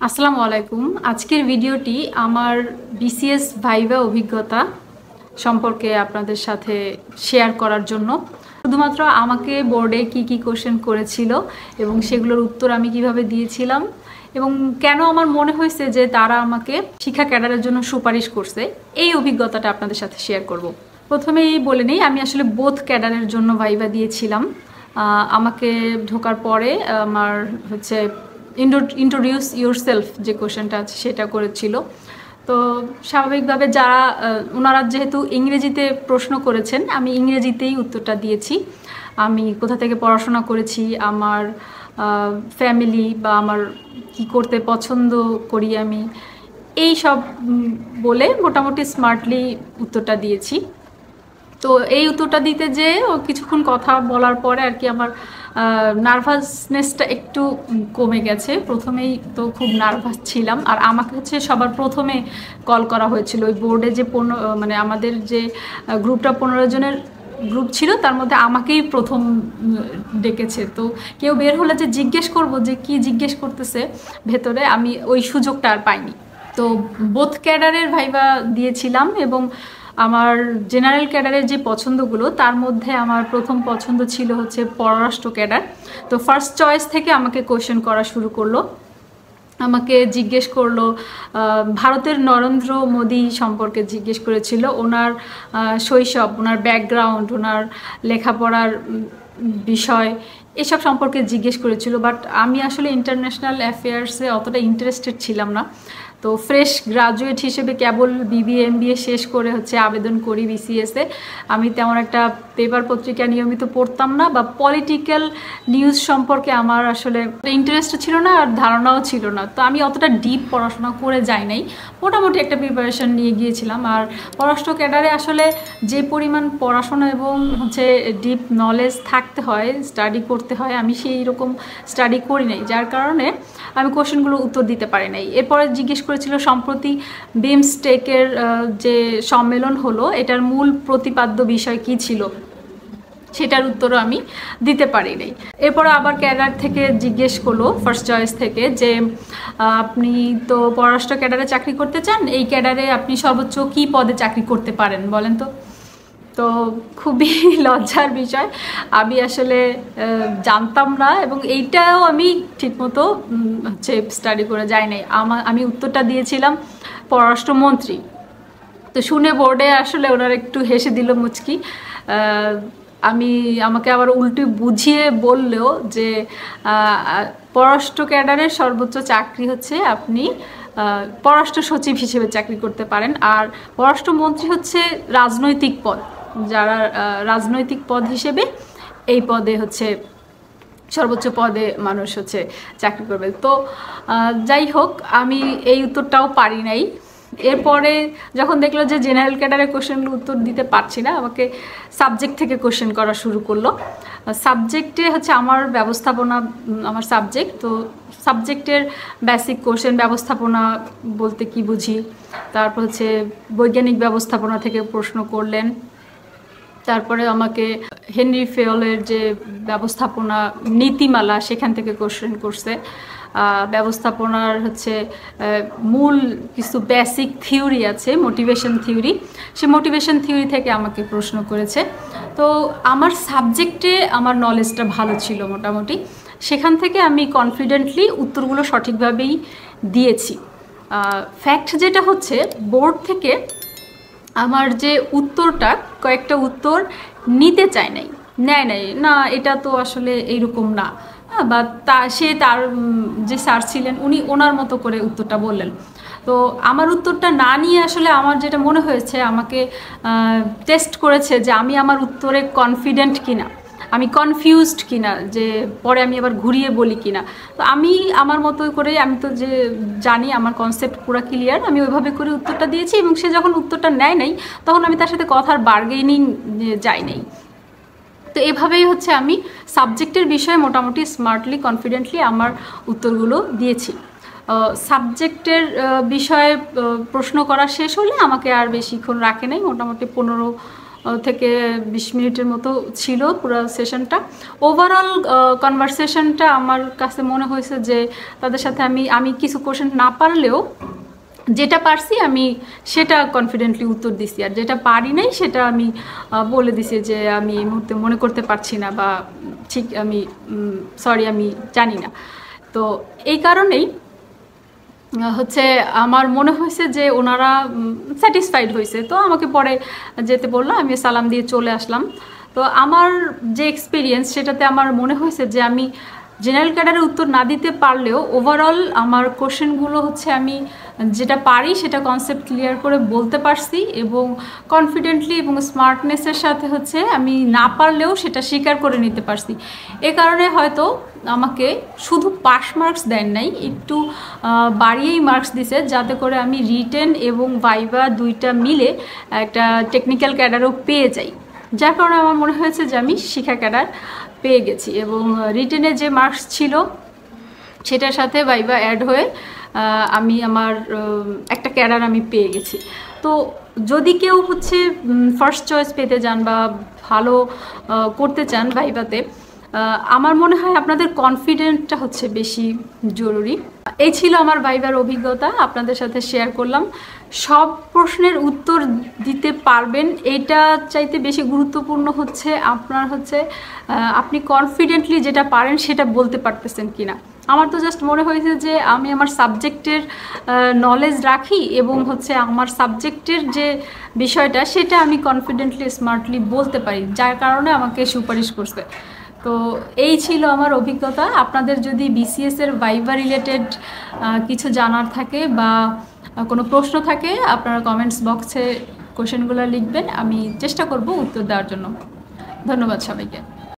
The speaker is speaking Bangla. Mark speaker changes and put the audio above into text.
Speaker 1: আসসালামু আলাইকুম। আজকের ভিডিওটি আমার বিসিএস ভাইভা অভিজ্ঞতা সম্পর্কে আপনাদের সাথে শেয়ার করার জন্য। শুধুমাত্র আমাকে বোর্ডে কি কোশ্চেন করেছিল এবং সেগুলোর উত্তর আমি কিভাবে দিয়েছিলাম এবং কেন আমার মনে হয়েছে যে তারা আমাকে শিক্ষা ক্যাডারের জন্য সুপারিশ করছে, এই অভিজ্ঞতাটা আপনাদের সাথে শেয়ার করব। প্রথমেই বলে নিই, আমি আসলে বোথ ক্যাডারের জন্য ভাইভা দিয়েছিলাম। আমাকে ঢোকার পরে আমার হচ্ছে ইন্ট্রোডিউস ইউরসেলফ যে কোশ্চেনটা আছে সেটা করেছিল। তো স্বাভাবিকভাবে যারা ওনারা যেহেতু ইংরেজিতে প্রশ্ন করেছেন, আমি ইংরেজিতেই উত্তরটা দিয়েছি। আমি কোথা থেকে পড়াশোনা করেছি, আমার ফ্যামিলি বা আমার কি করতে পছন্দ করি আমি, এই সব বলে মোটামুটি স্মার্টলি উত্তরটা দিয়েছি। তো এই উত্তরটা দিতে যে কিছুক্ষণ কথা বলার পরে আর কি আমার নার্ভাসনেসটা একটু কমে গেছে। প্রথমেই তো খুব নার্ভাস ছিলাম, আর আমাকে হচ্ছে সবার প্রথমে কল করা হয়েছিল। ওই বোর্ডে যে মানে আমাদের যে গ্রুপটা 15 জনের গ্রুপ ছিল, তার মধ্যে আমাকেই প্রথম ডেকেছে। তো কেউ বের হলে যে জিজ্ঞেস করব যে কি জিজ্ঞেস করতেছে ভেতরে, আমি ওই সুযোগটা আর পাইনি। তো বোথ ক্যাডারের ভাইভা দিয়েছিলাম এবং আমার জেনারেল ক্যাডারের যে পছন্দগুলো, তার মধ্যে আমার প্রথম পছন্দ ছিল হচ্ছে পররাষ্ট্র ক্যাডার। তো ফার্স্ট চয়েস থেকে আমাকে কোয়েশ্চেন করা শুরু করলো। আমাকে জিজ্ঞেস করলো ভারতের নরেন্দ্র মোদী সম্পর্কে জিজ্ঞেস করেছিল, ওনার শৈশব, ওনার ব্যাকগ্রাউন্ড, ওনার লেখাপড়ার বিষয়, এসব সম্পর্কে জিজ্ঞেস করেছিল। বাট আমি আসলে ইন্টারন্যাশনাল অ্যাফেয়ার্সে অতটা ইন্টারেস্টেড ছিলাম না। তো ফ্রেশ গ্রাজুয়েট হিসেবে কেবল বিবিএ এমবিএ শেষ করে হচ্ছে আবেদন করি বিসিএসে। আমি তেমন একটা পেপার পত্রিকা নিয়মিত পড়তাম না, বা পলিটিক্যাল নিউজ সম্পর্কে আমার আসলে ইন্টারেস্ট ছিল না আর ধারণাও ছিল না। তো আমি অতটা ডিপ পড়াশোনা করে যাই নাই, মোটামুটি একটা প্রিপারেশান নিয়ে গিয়েছিলাম। আর পররাষ্ট্র ক্যাডারে আসলে যে পরিমাণ পড়াশোনা এবং হচ্ছে ডিপ নলেজ থাকতে হয়, স্টাডি করতে হয়, আমি সেই রকম স্টাডি করি নাই, যার কারণে আমি কোশ্চেনগুলো উত্তর দিতে পারি নাই। এরপরে জিজ্ঞেস করেছিল সম্প্রতি বিমস্টেকের যে সম্মেলন হলো, এটার মূল প্রতিপাদ্য বিষয় কি ছিল, সেটার উত্তরও আমি দিতে পারি নাই। এরপরে আবার ক্যাডার থেকে জিজ্ঞেস করলো, ফার্স্ট চয়েস থেকে, যে আপনি তো পররাষ্ট্র ক্যাডারে চাকরি করতে চান, এই ক্যাডারে আপনি সর্বোচ্চ কী পদে চাকরি করতে পারেন বলেন তো। তো খুবই লজ্জার বিষয়, আমি আসলে জানতাম না এবং এইটাও আমি ঠিকমতো হচ্ছে স্টাডি করে যাই নাই। আমি উত্তরটা দিয়েছিলাম পররাষ্ট্রমন্ত্রী। তো শুনে বোর্ডে আসলে ওনারা একটু হেসে দিল মুচকি। আমাকে আবার উল্টে বুঝিয়ে বললেও যে পররাষ্ট্র ক্যাডারের সর্বোচ্চ চাকরি হচ্ছে আপনি পররাষ্ট্র সচিব হিসেবে চাকরি করতে পারেন, আর পররাষ্ট্রমন্ত্রী হচ্ছে রাজনৈতিক পদ, যারা রাজনৈতিক পদ হিসেবে এই পদে হচ্ছে সর্বোচ্চ পদে মানুষ হচ্ছে চাকরি করবে। তো যাই হোক, আমি এই উত্তরটাও পারি নাই। এরপরে যখন দেখলো যে জেনারেল ক্যাডারের কোশ্চেনগুলো উত্তর দিতে পারছি না, আমাকে সাবজেক্ট থেকে কোশ্চেন করা শুরু করলো। সাবজেক্টে হচ্ছে আমার ব্যবস্থাপনা আমার সাবজেক্ট। তো সাবজেক্টের বেসিক কোশ্চেন, ব্যবস্থাপনা বলতে কি বুঝি, তারপর হচ্ছে বৈজ্ঞানিক ব্যবস্থাপনা থেকে প্রশ্ন করলেন। তারপরে আমাকে হেনরি ফেয়লের যে ব্যবস্থাপনা নীতিমালা, সেখান থেকে কোশ্চেন করছে। ব্যবস্থাপনার হচ্ছে মূল কিছু বেসিক থিওরি আছে, মোটিভেশন থিওরি, সে মোটিভেশন থিওরি থেকে আমাকে প্রশ্ন করেছে। তো আমার সাবজেক্টে আমার নলেজটা ভালো ছিল মোটামুটি, সেখান থেকে আমি কনফিডেন্টলি উত্তরগুলো সঠিকভাবেই দিয়েছি। ফ্যাক্ট যেটা হচ্ছে, বোর্ড থেকে আমার যে উত্তরটা, কয়েকটা উত্তর নিতে চায় নাই, নেয় নাই, না এটা তো আসলে এইরকম না, বা তার যে স্যার ছিলেন উনি ওনার মতো করে উত্তরটা বললেন। তো আমার উত্তরটা না নিয়ে আসলে আমার যেটা মনে হয়েছে, আমাকে টেস্ট করেছে যে আমি আমার উত্তরে কনফিডেন্ট কিনা, আমি কনফিউজড কিনা, যে পরে আমি আবার ঘুরিয়ে বলি কিনা। তো আমি আমার মতো করে, আমি তো যে জানি আমার কনসেপ্ট পুরো ক্লিয়ার, আমি ওইভাবে করে উত্তরটা দিয়েছি। এবং সে যখন উত্তরটা নেয় নাই, তখন আমি তার সাথে কথার বার্গেনিং যাই নাই। তো এভাবেই হচ্ছে আমি সাবজেক্টের বিষয়ে মোটামুটি স্মার্টলি, কনফিডেন্টলি আমার উত্তরগুলো দিয়েছি। সাবজেক্টের বিষয়ে প্রশ্ন করা শেষ হলে আমাকে আর বেশিক্ষণ রাখে নাই, মোটামুটি থেকে 20 মিনিটের মতো ছিল পুরো সেশনটা। ওভারঅল কনভারসেশনটা আমার কাছে মনে হয়েছে যে তাদের সাথে আমি কিছু কোশ্চেন না পারলেও যেটা পারছি আমি সেটা কনফিডেন্টলি উত্তর দিছি, আর যেটা পারি নাই সেটা আমি বলে দিছি যে আমি এই মুহূর্তে মনে করতে পারছি না, বা ঠিক আমি সরি আমি জানি না। তো এই কারণেই হচ্ছে আমার মনে হয়েছে যে ওনারা স্যাটিসফাইড হয়েছে, তো আমাকে পরে যেতে বললো, আমি সালাম দিয়ে চলে আসলাম। তো আমার যে এক্সপিরিয়েন্স সেটাতে আমার মনে হয়েছে যে আমি জেনারেল ক্যাডারের উত্তর না দিতে পারলেও ওভারঅল আমার কোশ্চেনগুলো হচ্ছে আমি যেটা পারি সেটা কনসেপ্ট ক্লিয়ার করে বলতে পারছি, এবং কনফিডেন্টলি এবং স্মার্টনেসের সাথে হচ্ছে আমি না পারলেও সেটা স্বীকার করে নিতে পারছি। এ কারণে হয়তো আমাকে শুধু পাস মার্কস দেন নাই, একটু বাড়িয়েই মার্কস দিছে, যাতে করে আমি রিটেন এবং ভাইভা দুইটা মিলে একটা টেকনিক্যাল ক্যাডারও পেয়ে যাই। যার কারণে আমার মনে হয়েছে যে আমি শিক্ষা ক্যাডার পেয়ে গেছি, এবং রিটেনে যে মার্কস ছিল সেটার সাথে ভাইভা অ্যাড হয়ে আমি আমার একটা ক্যাডার আমি পেয়ে গেছি। তো যদি কেউ হচ্ছে ফার্স্ট চয়েস পেতে চান বা ভালো করতে চান ভাইভাতে, আমার মনে হয় আপনাদের কনফিডেন্টটা হচ্ছে বেশি জরুরি। এই ছিল আমার ভাইভার অভিজ্ঞতা, আপনাদের সাথে শেয়ার করলাম। সব প্রশ্নের উত্তর দিতে পারবেন এটা চাইতে বেশি গুরুত্বপূর্ণ হচ্ছে আপনার হচ্ছে আপনি কনফিডেন্টলি যেটা পারেন সেটা বলতে পারতেছেন কিনা। আমার তো জাস্ট মনে হয়েছে যে আমি আমার সাবজেক্টের নলেজ রাখি, এবং হচ্ছে আমার সাবজেক্টের যে বিষয়টা সেটা আমি কনফিডেন্টলি স্মার্টলি বলতে পারি, যার কারণে আমাকে সুপারিশ করছে। তো এই ছিল আমার অভিজ্ঞতা। আপনাদের যদি বিসিএসের ভাইভা রিলেটেড কিছু জানার থাকে বা কোনো প্রশ্ন থাকে, আপনারা কমেন্টস বক্সে কোশ্চেনগুলো লিখবেন, আমি চেষ্টা করব উত্তর দেওয়ার জন্য। ধন্যবাদ সবাইকে।